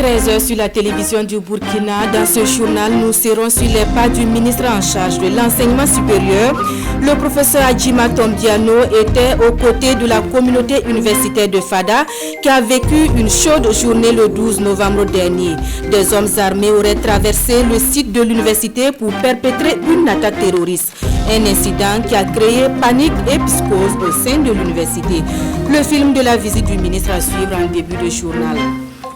13h sur la télévision du Burkina. Dans ce journal, nous serons sur les pas du ministre en charge de l'enseignement supérieur. Le professeur Adjima Tombiano était aux côtés de la communauté universitaire de Fada qui a vécu une chaude journée le 12 novembre dernier. Des hommes armés auraient traversé le site de l'université pour perpétrer une attaque terroriste. Un incident qui a créé panique et psychose au sein de l'université. Le film de la visite du ministre à suivre en début de journal.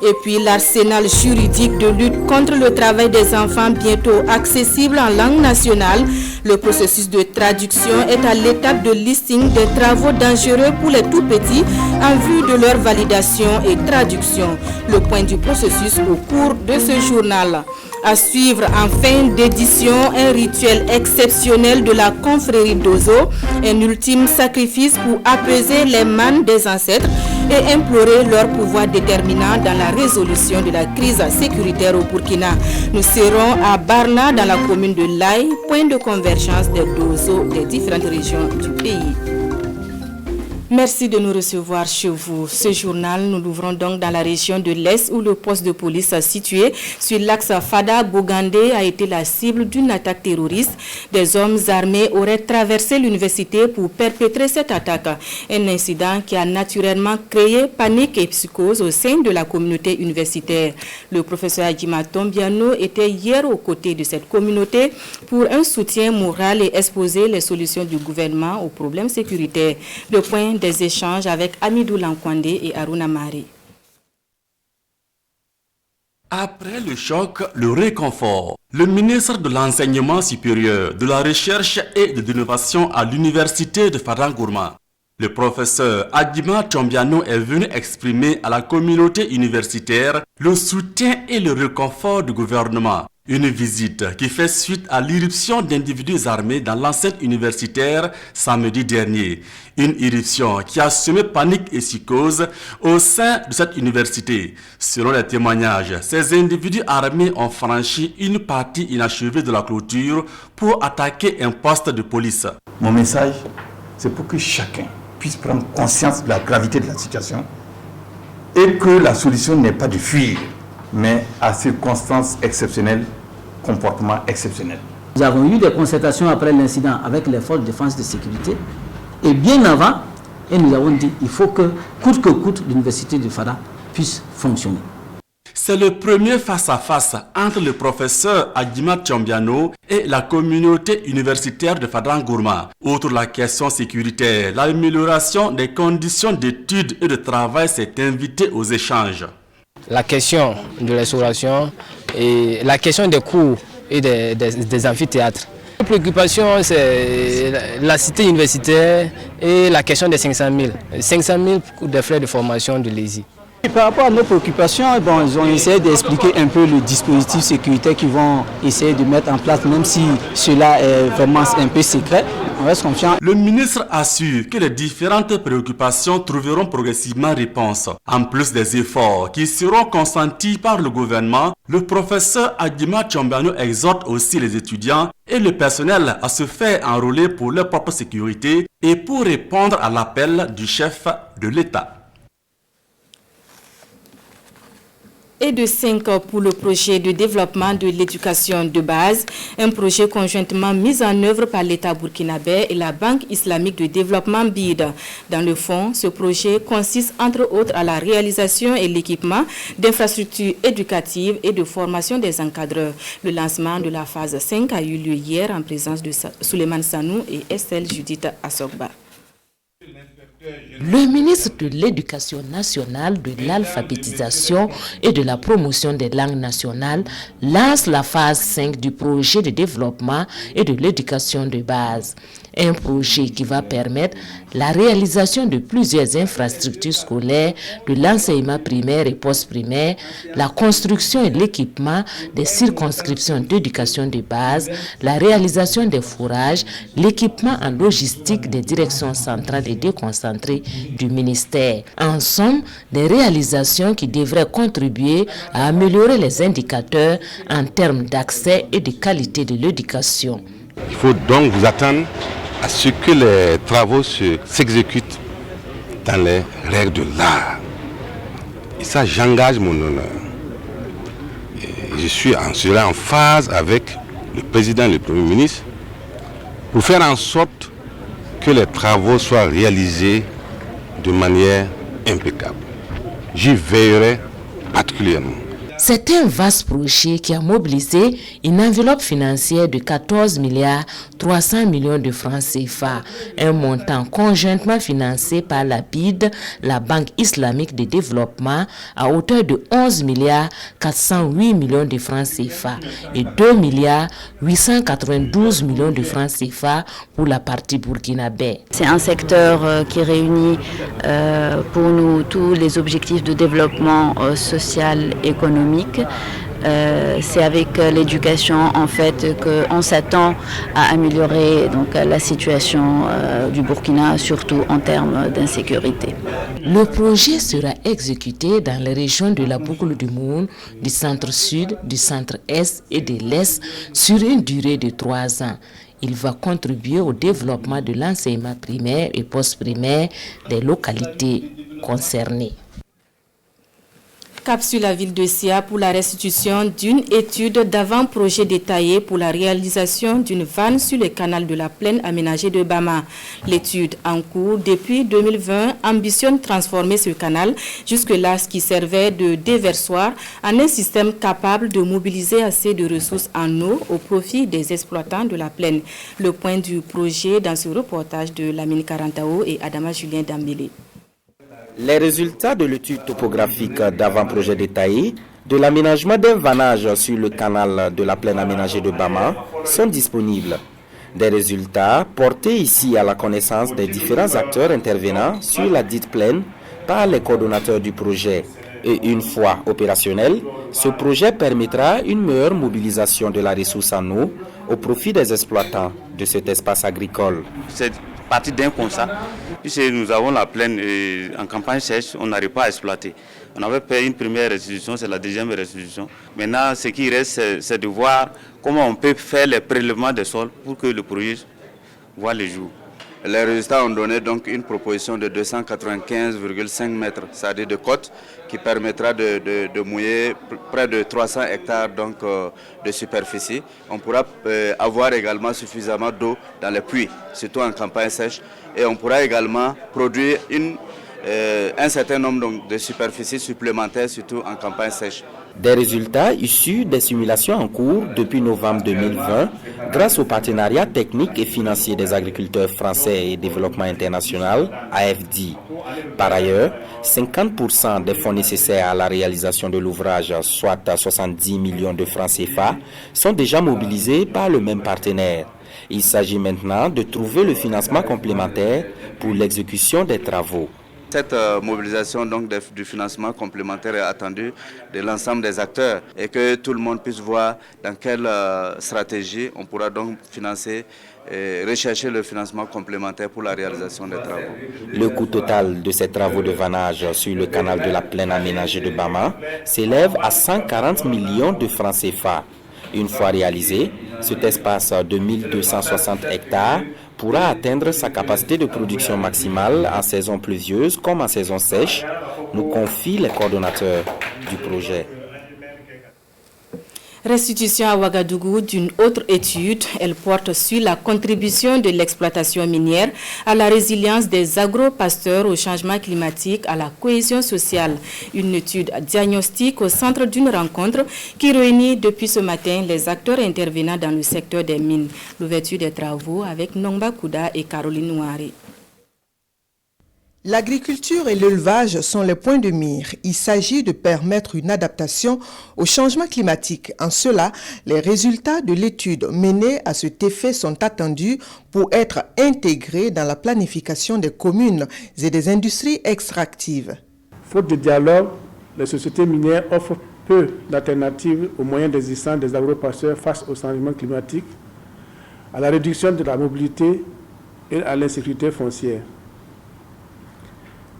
Et puis l'arsenal juridique de lutte contre le travail des enfants bientôt accessible en langue nationale. Le processus de traduction est à l'étape de listing des travaux dangereux pour les tout-petits en vue de leur validation et traduction. Le point du processus au cours de ce journal. À suivre en fin d'édition, un rituel exceptionnel de la confrérie d'Ozo, un ultime sacrifice pour apaiser les mânes des ancêtres et implorer leur pouvoir déterminant dans la résolution de la crise sécuritaire au Burkina. Nous serons à Barna, dans la commune de Laye, point de convergence des Dozo des différentes régions du pays. Merci de nous recevoir chez vous. Ce journal, nous l'ouvrons donc dans la région de l'Est où le poste de police situé sur l'axe Fada-Bogandé a été la cible d'une attaque terroriste. Des hommes armés auraient traversé l'université pour perpétrer cette attaque. Un incident qui a naturellement créé panique et psychose au sein de la communauté universitaire. Le professeur Adjima Tombiano était hier aux côtés de cette communauté pour un soutien moral et exposer les solutions du gouvernement aux problèmes sécuritaires. Le point des échanges avec Amidou Lankwandé et Aruna Mari. Après le choc, le réconfort. Le ministre de l'Enseignement supérieur, de la Recherche et de l'Innovation à l'Université de Fadangourma, le professeur Adjima Tombiano est venu exprimer à la communauté universitaire le soutien et le réconfort du gouvernement. Une visite qui fait suite à l'irruption d'individus armés dans l'enceinte universitaire samedi dernier. Une irruption qui a semé panique et psychose au sein de cette université. Selon les témoignages, ces individus armés ont franchi une partie inachevée de la clôture pour attaquer un poste de police. Mon message, c'est pour que chacun puisse prendre conscience de la gravité de la situation et que la solution n'est pas de fuir, mais à circonstances exceptionnelles, comportement exceptionnel. Nous avons eu des concertations après l'incident avec les forces de défense et de sécurité et bien avant, et nous avons dit qu'il faut que coûte, l'université de Fada puisse fonctionner. C'est le premier face-à-face entre le professeur Adjima Tombiano et la communauté universitaire de Fadangourma. Outre la question sécuritaire, l'amélioration des conditions d'études et de travail s'est invitée aux échanges. La question de restauration et la question des cours et des amphithéâtres. La préoccupation, c'est la cité universitaire et la question des 500 000. 500 000 pour des frais de formation de l'ESI. Par rapport à nos préoccupations, ils ont essayé d'expliquer un peu le dispositif sécuritaire qu'ils vont essayer de mettre en place, même si cela est vraiment un peu secret. On reste confiant. Le ministre assure que les différentes préoccupations trouveront progressivement réponse. En plus des efforts qui seront consentis par le gouvernement, le professeur Adjima Tombiano exhorte aussi les étudiants et le personnel à se faire enrôler pour leur propre sécurité et pour répondre à l'appel du chef de l'État. Et de 5 pour le projet de développement de l'éducation de base, un projet conjointement mis en œuvre par l'État burkinabé et la Banque islamique de développement BID. Dans le fond, ce projet consiste entre autres à la réalisation et l'équipement d'infrastructures éducatives et de formation des encadreurs. Le lancement de la phase 5 a eu lieu hier en présence de Souleymane Sanou et Estelle Judith Assogba. Le ministre de l'Éducation nationale, de l'alphabétisation et de la promotion des langues nationales lance la phase 5 du projet de développement et de l'éducation de base. Un projet qui va permettre la réalisation de plusieurs infrastructures scolaires, de l'enseignement primaire et post-primaire, la construction et l'équipement des circonscriptions d'éducation de base, la réalisation des fourrages, l'équipement en logistique des directions centrales et déconcentrées du ministère. En somme, des réalisations qui devraient contribuer à améliorer les indicateurs en termes d'accès et de qualité de l'éducation. Il faut donc vous attendre à ce que les travaux s'exécutent dans les règles de l'art. Et ça, j'engage mon honneur je serai en phase avec le président et le Premier ministre pour faire en sorte que les travaux soient réalisés de manière impeccable. J'y veillerai particulièrement. C'est un vaste projet qui a mobilisé une enveloppe financière de 14 milliards 300 millions de francs CFA, un montant conjointement financé par la BID, la Banque islamique de développement, à hauteur de 11 milliards 408 millions de francs CFA et 2 milliards 892 millions de francs CFA pour la partie burkinabé. C'est un secteur qui réunit pour nous tous les objectifs de développement social et économique. C'est avec l'éducation en fait qu'on s'attend à améliorer donc, la situation du Burkina, surtout en termes d'insécurité. Le projet sera exécuté dans les régions de la boucle du Moun, du centre-sud, du centre-est et de l'est sur une durée de 3 ans. Il va contribuer au développement de l'enseignement primaire et post-primaire des localités concernées. Cap sur la ville de Sia pour la restitution d'une étude d'avant-projet détaillée pour la réalisation d'une vanne sur le canal de la plaine aménagée de Bama. L'étude en cours depuis 2020 ambitionne transformer ce canal, jusque-là ce qui servait de déversoir, en un système capable de mobiliser assez de ressources en eau au profit des exploitants de la plaine. Le point du projet dans ce reportage de Lamine Karantao et Adama Julien Dambélé. Les résultats de l'étude topographique d'avant-projet détaillé de l'aménagement d'un vannage sur le canal de la plaine aménagée de Bama sont disponibles. Des résultats portés ici à la connaissance des différents acteurs intervenants sur la dite plaine par les coordonnateurs du projet. Et une fois opérationnel, ce projet permettra une meilleure mobilisation de la ressource en eau au profit des exploitants de cet espace agricole. C'est parti d'un constat, puisque nous avons la plaine et en campagne sèche, on n'arrive pas à exploiter. On avait fait une première restitution, c'est la deuxième restitution. Maintenant, ce qui reste, c'est de voir comment on peut faire les prélèvements des sols pour que le projet voit le jour. Les résultats ont donné donc une proposition de 295,5 mètres, c'est-à-dire de côte, qui permettra de mouiller près de 300 hectares donc, de superficie. On pourra avoir également suffisamment d'eau dans les puits, surtout en campagne sèche. Et on pourra également produire un certain nombre donc, de superficies supplémentaires, surtout en campagne sèche. Des résultats issus des simulations en cours depuis novembre 2020 grâce au partenariat technique et financier des agriculteurs français et développement international, AFD. Par ailleurs, 50% des fonds nécessaires à la réalisation de l'ouvrage, soit à 70 millions de francs CFA, sont déjà mobilisés par le même partenaire. Il s'agit maintenant de trouver le financement complémentaire pour l'exécution des travaux. Cette mobilisation donc, du financement complémentaire est attendue de l'ensemble des acteurs et que tout le monde puisse voir dans quelle stratégie on pourra donc financer et rechercher le financement complémentaire pour la réalisation des travaux. Le coût total de ces travaux de vannage sur le canal de la plaine aménagée de Bama s'élève à 140 millions de francs CFA. Une fois réalisé, cet espace de 1260 hectares pourra atteindre sa capacité de production maximale en saison pluvieuse comme en saison sèche, nous confient les coordonnateurs du projet. Restitution à Ouagadougou d'une autre étude, elle porte sur la contribution de l'exploitation minière à la résilience des agro-pasteurs au changement climatique, à la cohésion sociale. Une étude diagnostique au centre d'une rencontre qui réunit depuis ce matin les acteurs intervenant dans le secteur des mines. L'ouverture des travaux avec Nongba Kouda et Caroline Nouari. L'agriculture et l'élevage sont les points de mire. Il s'agit de permettre une adaptation au changement climatique. En cela, les résultats de l'étude menée à cet effet sont attendus pour être intégrés dans la planification des communes et des industries extractives. Faute de dialogue, les sociétés minières offrent peu d'alternatives aux moyens d'existence des agro-pasteurs face au changement climatique, à la réduction de la mobilité et à l'insécurité foncière.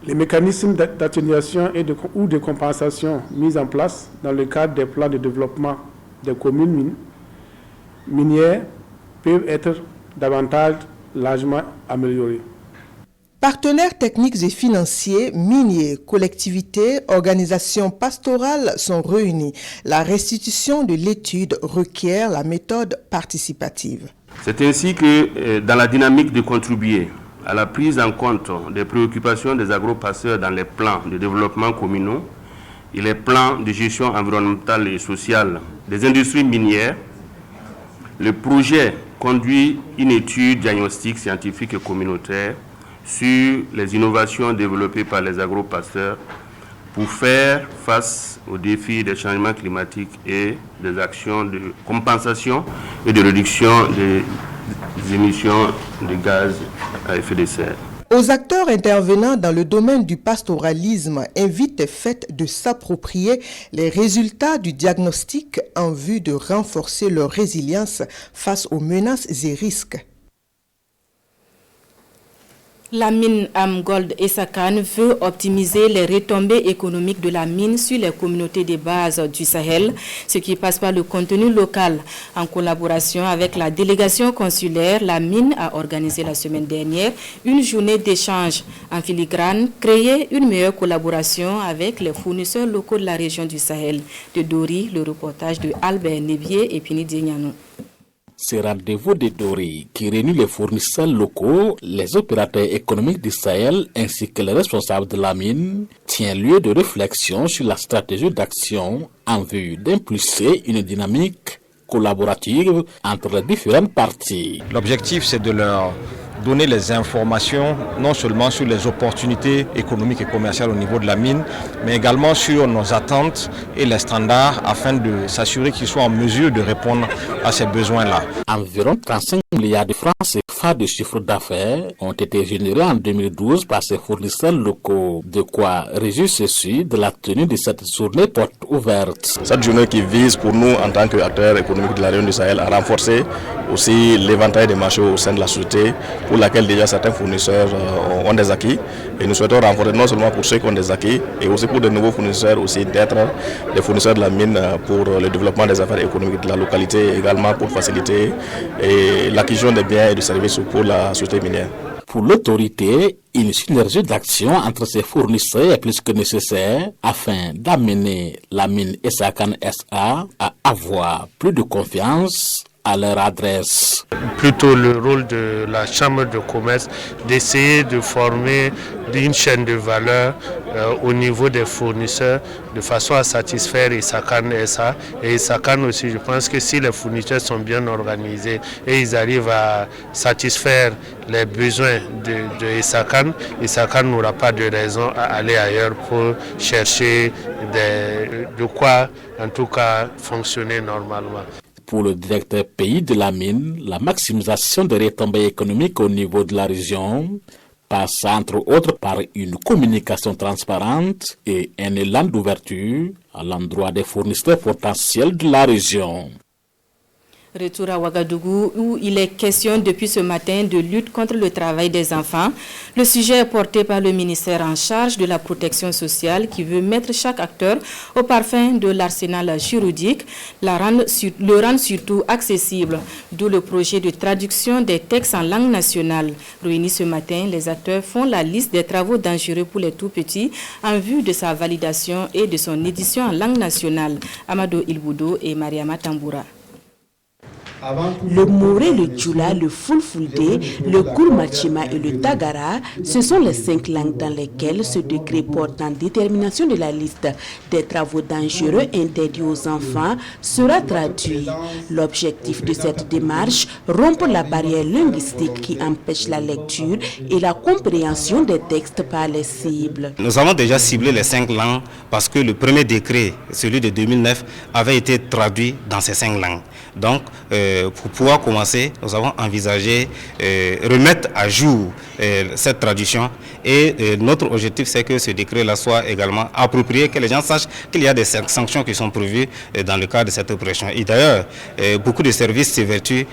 Les mécanismes d'atténuation ou de compensation mis en place dans le cadre des plans de développement des communes minières peuvent être davantage largement améliorés. Partenaires techniques et financiers, miniers, collectivités, organisations pastorales sont réunis. La restitution de l'étude requiert la méthode participative. C'est ainsi que, dans la dynamique de contribuer à la prise en compte des préoccupations des agro-pasteurs dans les plans de développement communaux et les plans de gestion environnementale et sociale des industries minières, le projet conduit une étude diagnostique scientifique et communautaire sur les innovations développées par les agro-pasteurs pour faire face aux défis des changements climatiques et des actions de compensation et de réduction des émissions de gaz à effet de serre. Aux acteurs intervenant dans le domaine du pastoralisme, invite est faite de s'approprier les résultats du diagnostic en vue de renforcer leur résilience face aux menaces et risques. La mine Amgold Essakane veut optimiser les retombées économiques de la mine sur les communautés de base du Sahel, ce qui passe par le contenu local. En collaboration avec la délégation consulaire, la mine a organisé la semaine dernière une journée d'échange en filigrane, créer une meilleure collaboration avec les fournisseurs locaux de la région du Sahel. De Dori, le reportage de Albert Nebier et Pini Dignano. Ce rendez-vous de Dori, qui réunit les fournisseurs locaux, les opérateurs économiques du Sahel ainsi que les responsables de la mine, tient lieu de réflexion sur la stratégie d'action en vue d'impulser une dynamique collaborative entre les différentes parties. L'objectif, c'est de leur donner les informations non seulement sur les opportunités économiques et commerciales au niveau de la mine, mais également sur nos attentes et les standards afin de s'assurer qu'ils soient en mesure de répondre à ces besoins-là. Environ 35 milliards de francs CFA de chiffre d'affaires ont été générés en 2012 par ces fournisseurs locaux. De quoi réjouir ceci de la tenue de cette journée porte ouverte. Cette journée qui vise pour nous en tant qu'acteurs économiques de la région du Sahel à renforcer aussi l'éventail des marchés au sein de la société pour laquelle déjà certains fournisseurs ont des acquis. Et nous souhaitons renforcer non seulement pour ceux qui ont des acquis et aussi pour de nouveaux fournisseurs aussi d'être des fournisseurs de la mine pour le développement des affaires économiques de la localité, également pour faciliter l'acquisition des biens et des services pour la société minière. Pour l'autorité, une synergie d'action entre ces fournisseurs est plus que nécessaire afin d'amener la mine Essakane SA à avoir plus de confiance à leur adresse. Plutôt le rôle de la Chambre de commerce d'essayer de former une chaîne de valeur au niveau des fournisseurs de façon à satisfaire Essakane SA. Et Essakane aussi, je pense que si les fournisseurs sont bien organisés et ils arrivent à satisfaire les besoins de Essakane, Essakane n'aura pas de raison à aller ailleurs pour chercher de quoi en tout cas fonctionner normalement. Pour le directeur pays de la mine, la maximisation des retombées économiques au niveau de la région passe entre autres par une communication transparente et un élan d'ouverture à l'endroit des fournisseurs potentiels de la région. Retour à Ouagadougou où il est question depuis ce matin de lutte contre le travail des enfants. Le sujet est porté par le ministère en charge de la protection sociale qui veut mettre chaque acteur au parfum de l'arsenal juridique, le rendre surtout accessible, d'où le projet de traduction des textes en langue nationale. Réunis ce matin, les acteurs font la liste des travaux dangereux pour les tout-petits en vue de sa validation et de son édition en langue nationale. Amadou Ilboudo et Mariama Tamboura. Le Moré, le Djoula, le Fulfulde, le Kourmachima et le Tagara, ce sont les 5 langues dans lesquelles ce décret portant détermination de la liste des travaux dangereux interdits aux enfants sera traduit. L'objectif de cette démarche, rompre la barrière linguistique qui empêche la lecture et la compréhension des textes par les cibles. Nous avons déjà ciblé les 5 langues parce que le premier décret, celui de 2009, avait été traduit dans ces 5 langues. Donc, pour pouvoir commencer, nous avons envisagé remettre à jour cette traduction et notre objectif c'est que ce décret-là soit également approprié, que les gens sachent qu'il y a des sanctions qui sont prévues dans le cadre de cette opération. Et d'ailleurs, beaucoup de services s'évertuent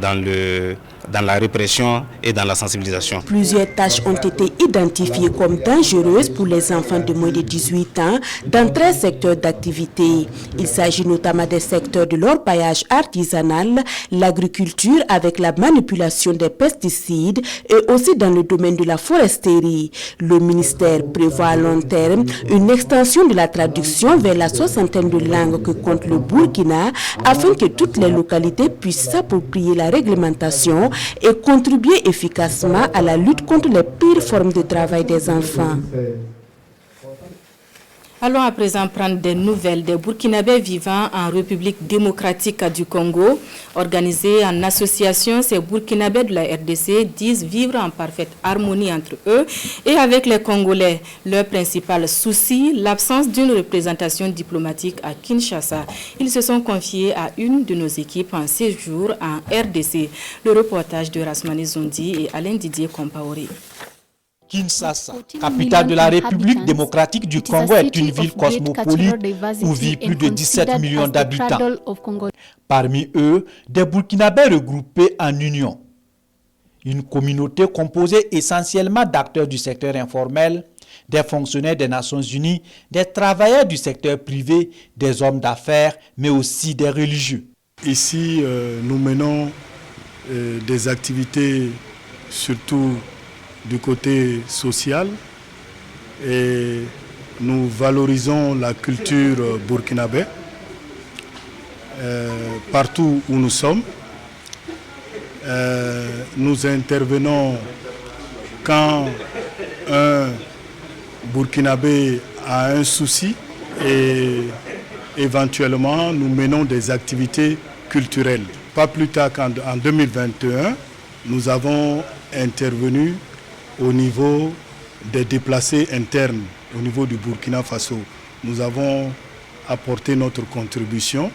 dans la répression et dans la sensibilisation. Plusieurs tâches ont été identifiées comme dangereuses pour les enfants de moins de 18 ans dans 13 secteurs d'activité. Il s'agit notamment des secteurs de l'orpaillage artisanal, naturelle, l'agriculture avec la manipulation des pesticides et aussi dans le domaine de la foresterie. Le ministère prévoit à long terme une extension de la traduction vers la soixantaine de langues que compte le Burkina afin que toutes les localités puissent s'approprier la réglementation et contribuer efficacement à la lutte contre les pires formes de travail des enfants. Allons à présent prendre des nouvelles des Burkinabés vivant en République démocratique du Congo. Organisés en association, ces Burkinabés de la RDC disent vivre en parfaite harmonie entre eux et avec les Congolais. Leur principal souci, l'absence d'une représentation diplomatique à Kinshasa. Ils se sont confiés à une de nos équipes en séjour en RDC. Le reportage de Rasmani Zondi et Alain Didier Compaoré. Kinshasa, capitale de la République démocratique du Congo, est une ville cosmopolite où vivent plus de 17 millions d'habitants. Parmi eux, des Burkinabés regroupés en union. Une communauté composée essentiellement d'acteurs du secteur informel, des fonctionnaires des Nations Unies, des travailleurs du secteur privé, des hommes d'affaires, mais aussi des religieux. Ici, nous menons des activités surtout du côté social et nous valorisons la culture burkinabé partout où nous sommes. Nous intervenons quand un Burkinabé a un souci et éventuellement nous menons des activités culturelles. Pas plus tard qu'en 2021, nous avons intervenu au niveau des déplacés internes, au niveau du Burkina Faso. Nous avons apporté notre contribution.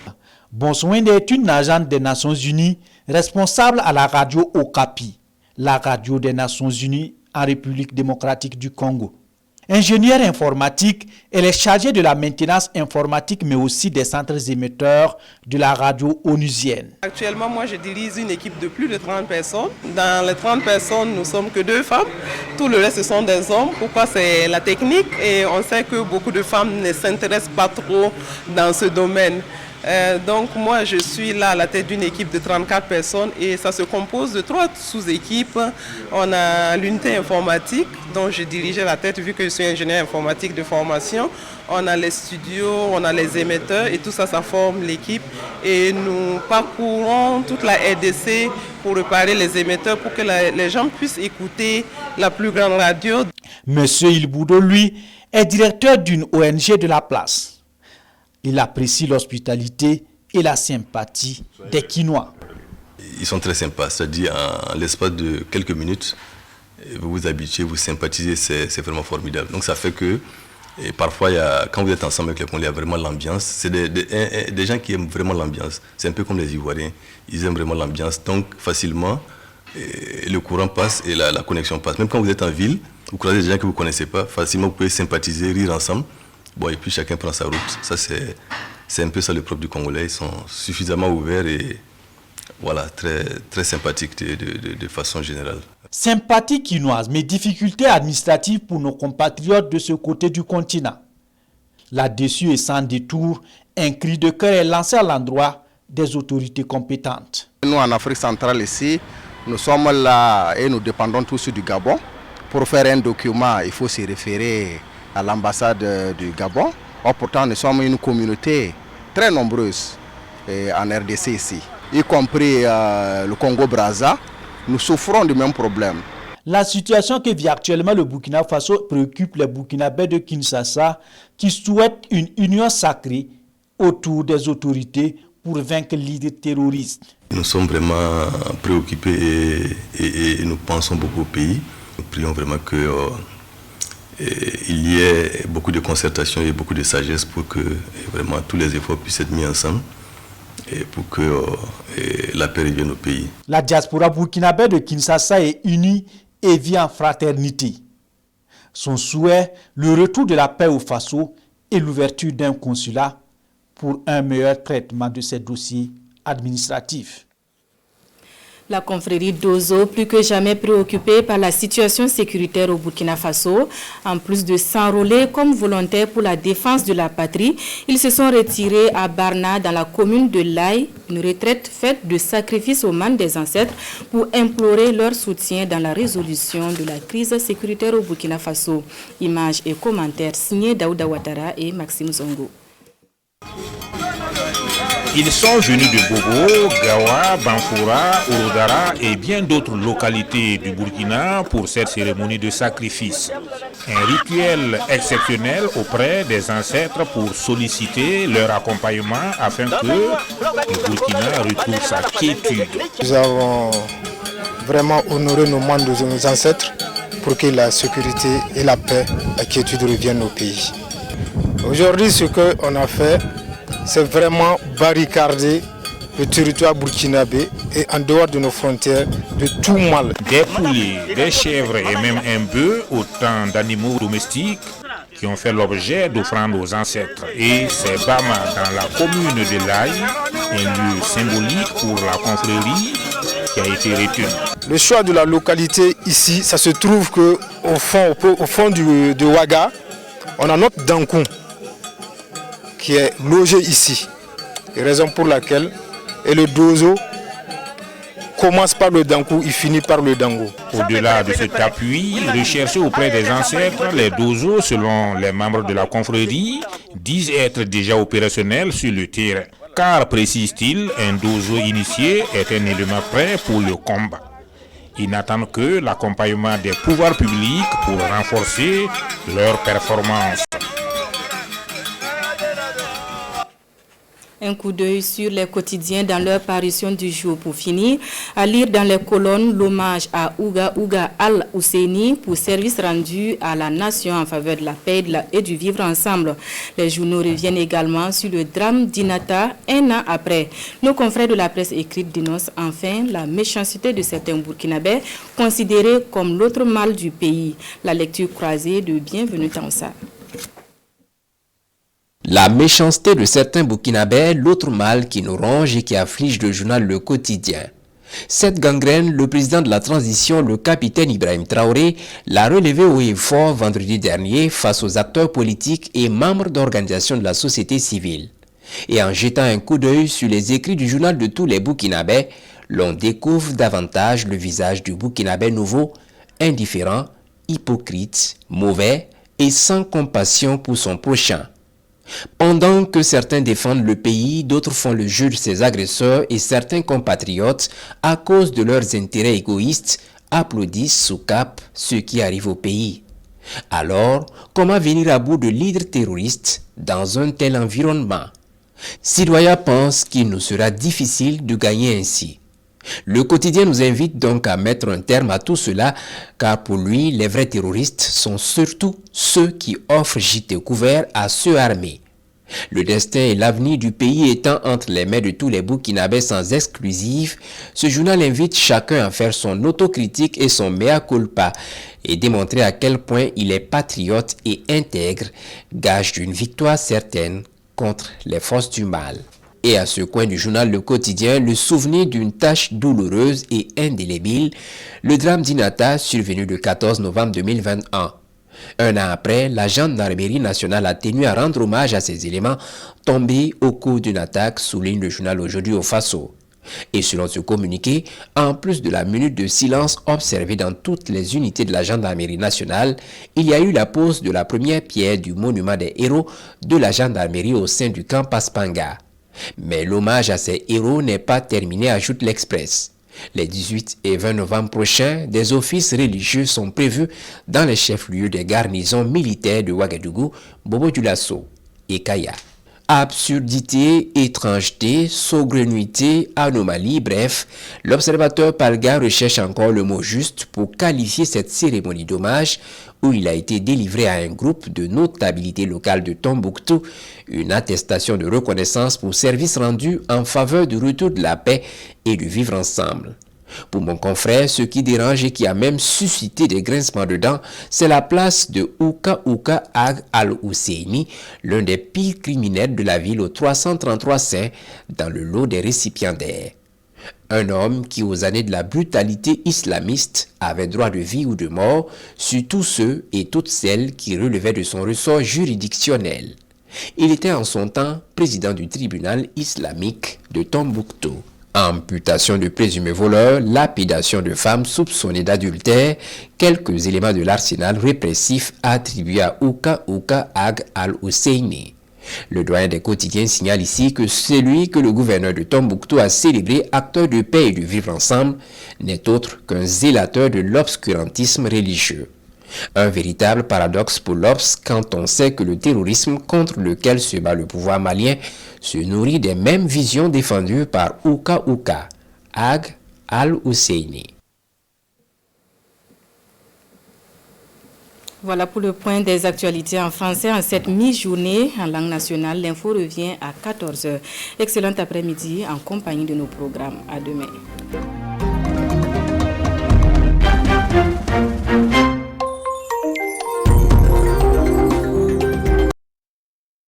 Bonsoin est une agente des Nations Unies responsable à la radio Okapi, la radio des Nations Unies en République démocratique du Congo. Ingénieure informatique, elle est chargée de la maintenance informatique mais aussi des centres émetteurs de la radio onusienne. Actuellement, moi je dirige une équipe de plus de 30 personnes. Dans les 30 personnes, nous ne sommes que 2 femmes. Tout le reste, ce sont des hommes. Pourquoi? C'est la technique et on sait que beaucoup de femmes ne s'intéressent pas trop dans ce domaine. Donc moi je suis là à la tête d'une équipe de 34 personnes et ça se compose de 3 sous-équipes. On a l'unité informatique dont je dirigeais la tête vu que je suis ingénieur informatique de formation. On a les studios, on a les émetteurs et tout ça, ça forme l'équipe. Et nous parcourons toute la RDC pour réparer les émetteurs pour que les gens puissent écouter la plus grande radio. Monsieur Ilboudo, lui, est directeur d'une ONG de la place. Il apprécie l'hospitalité et la sympathie des Kinois. Ils sont très sympas, c'est-à-dire en l'espace de quelques minutes, vous vous habituez, vous sympathisez, c'est vraiment formidable. Donc ça fait que et parfois, quand vous êtes ensemble avec les Congolais, il y a vraiment l'ambiance. C'est des gens qui aiment vraiment l'ambiance. C'est un peu comme les Ivoiriens, ils aiment vraiment l'ambiance. Donc facilement, le courant passe et la connexion passe. Même quand vous êtes en ville, vous croisez des gens que vous ne connaissez pas, facilement vous pouvez sympathiser, rire ensemble. Bon, et puis chacun prend sa route. Ça, c'est un peu ça le propre du Congolais. Ils sont suffisamment ouverts et voilà, très, très sympathiques de façon générale. Sympathie quinoise, mais difficultés administratives pour nos compatriotes de ce côté du continent. Là-dessus et sans détour, un cri de cœur est lancé à l'endroit des autorités compétentes. Nous, en Afrique centrale ici, nous sommes là et nous dépendons tous du Gabon. Pour faire un document, il faut se référer à l'ambassade du Gabon. Or, pourtant, nous sommes une communauté très nombreuse en RDC ici, y compris le Congo-Brazza. Nous souffrons du même problème. La situation que vit actuellement le Burkina Faso préoccupe les Burkinabés de Kinshasa qui souhaitent une union sacrée autour des autorités pour vaincre l'idée terroriste. Nous sommes vraiment préoccupés et nous pensons beaucoup au pays. Nous prions vraiment que il y ait beaucoup de concertation et beaucoup de sagesse pour que vraiment tous les efforts puissent être mis ensemble et pour que la paix revienne au pays. La diaspora burkinabé de Kinshasa est unie et vit en fraternité. Son souhait, le retour de la paix au Faso et l'ouverture d'un consulat pour un meilleur traitement de ces dossiers administratifs. La confrérie d'Ozo, plus que jamais préoccupée par la situation sécuritaire au Burkina Faso, en plus de s'enrôler comme volontaires pour la défense de la patrie, ils se sont retirés à Barna dans la commune de Laye, une retraite faite de sacrifices aux manes des ancêtres pour implorer leur soutien dans la résolution de la crise sécuritaire au Burkina Faso. Images et commentaires signés Daouda Ouattara et Maxime Zongo. Ils sont venus de Bobo, Gawa, Banfoura, Ouroudara et bien d'autres localités du Burkina pour cette cérémonie de sacrifice. Un rituel exceptionnel auprès des ancêtres pour solliciter leur accompagnement afin que le Burkina retrouve sa quiétude. Nous avons vraiment honoré nos membres de nos ancêtres pour que la sécurité et la paix, la quiétude reviennent au pays. Aujourd'hui, ce qu'on a fait, c'est vraiment barricader le territoire burkinabé et en dehors de nos frontières de tout mal. Des poulets, des chèvres et même un bœuf, autant d'animaux domestiques qui ont fait l'objet d'offrandes aux ancêtres. Et c'est Bama dans la commune de Laye, un lieu symbolique pour la confrérie qui a été retenu. Le choix de la localité ici, ça se trouve qu'au fond de Ouaga, on a notre Dankou qui est logé ici, raison pour laquelle le Dozo commence par le Dankou, il finit par le Dango. Au-delà de cet appui recherché auprès des ancêtres, les Dozo, selon les membres de la confrérie, disent être déjà opérationnels sur le terrain. Car, précise-t-il, un Dozo initié est un élément prêt pour le combat. Ils n'attendent que l'accompagnement des pouvoirs publics pour renforcer leur performance. Un coup d'œil sur les quotidiens dans leur parution du jour. Pour finir, à lire dans les colonnes l'hommage à Ouga Al-Husseini pour service rendu à la nation en faveur de la paix et du vivre ensemble. Les journaux reviennent également sur le drame d'Inata un an après. Nos confrères de la presse écrite dénoncent enfin la méchanceté de certains Burkinabés considérés comme l'autre mal du pays. La lecture croisée de Bienvenue Tansa. La méchanceté de certains Burkinabés, l'autre mal qui nous ronge et qui afflige le journal Le Quotidien. Cette gangrène, le président de la transition, le capitaine Ibrahim Traoré, l'a relevé haut et fort vendredi dernier face aux acteurs politiques et membres d'organisations de la société civile. Et en jetant un coup d'œil sur les écrits du journal de tous les Burkinabés, l'on découvre davantage le visage du Burkinabé nouveau, indifférent, hypocrite, mauvais et sans compassion pour son prochain. Pendant que certains défendent le pays, d'autres font le jeu de ses agresseurs et certains compatriotes, à cause de leurs intérêts égoïstes, applaudissent sous cap ceux qui arrivent au pays. Alors, comment venir à bout de leaders terroristes dans un tel environnement? Sidoya pense qu'il nous sera difficile de gagner ainsi. Le quotidien nous invite donc à mettre un terme à tout cela, car pour lui, les vrais terroristes sont surtout ceux qui offrent gîte et couvert à ceux armés. Le destin et l'avenir du pays étant entre les mains de tous les Burkinabés sans exclusive, ce journal invite chacun à faire son autocritique et son mea culpa et démontrer à quel point il est patriote et intègre, gage d'une victoire certaine contre les forces du mal. Et à ce coin du journal Le Quotidien, le souvenir d'une tâche douloureuse et indélébile, le drame d'Inata survenu le 14 novembre 2021. Un an après, la gendarmerie nationale a tenu à rendre hommage à ces éléments tombés au cours d'une attaque, souligne le journal Aujourd'hui au Faso. Et selon ce communiqué, en plus de la minute de silence observée dans toutes les unités de la gendarmerie nationale, il y a eu la pose de la première pierre du monument des héros de la gendarmerie au sein du camp Paspanga. Mais l'hommage à ces héros n'est pas terminé, ajoute l'Express. Les 18 et 20 novembre prochains, des offices religieux sont prévus dans les chefs-lieux des garnisons militaires de Ouagadougou, Bobo-Dioulasso et Kaya. Absurdité, étrangeté, saugrenuité, anomalie, bref, l'observateur Palga recherche encore le mot juste pour qualifier cette cérémonie d'hommage où il a été délivré à un groupe de notabilité locale de Tombouctou une attestation de reconnaissance pour service rendu en faveur du retour de la paix et du vivre ensemble. Pour mon confrère, ce qui dérange et qui a même suscité des grincements de dents, c'est la place de Ouka Ag Al-Husseini, l'un des pires criminels de la ville aux 333 saints, dans le lot des récipiendaires. Un homme qui, aux années de la brutalité islamiste, avait droit de vie ou de mort sur tous ceux et toutes celles qui relevaient de son ressort juridictionnel. Il était en son temps président du tribunal islamique de Tombouctou. Amputation de présumés voleurs, lapidation de femmes soupçonnées d'adultère, quelques éléments de l'arsenal répressif attribués à Ouka Ag al-Husseini. Le doyen des quotidiens signale ici que celui que le gouverneur de Tombouctou a célébré acteur de paix et de vivre ensemble n'est autre qu'un zélateur de l'obscurantisme religieux. Un véritable paradoxe pour l'Obs quand on sait que le terrorisme contre lequel se bat le pouvoir malien se nourrit des mêmes visions défendues par Ouka Ag al-Husseini. Voilà pour le point des actualités en français. En cette mi-journée en langue nationale, l'info revient à 14h. Excellent après-midi en compagnie de nos programmes. À demain.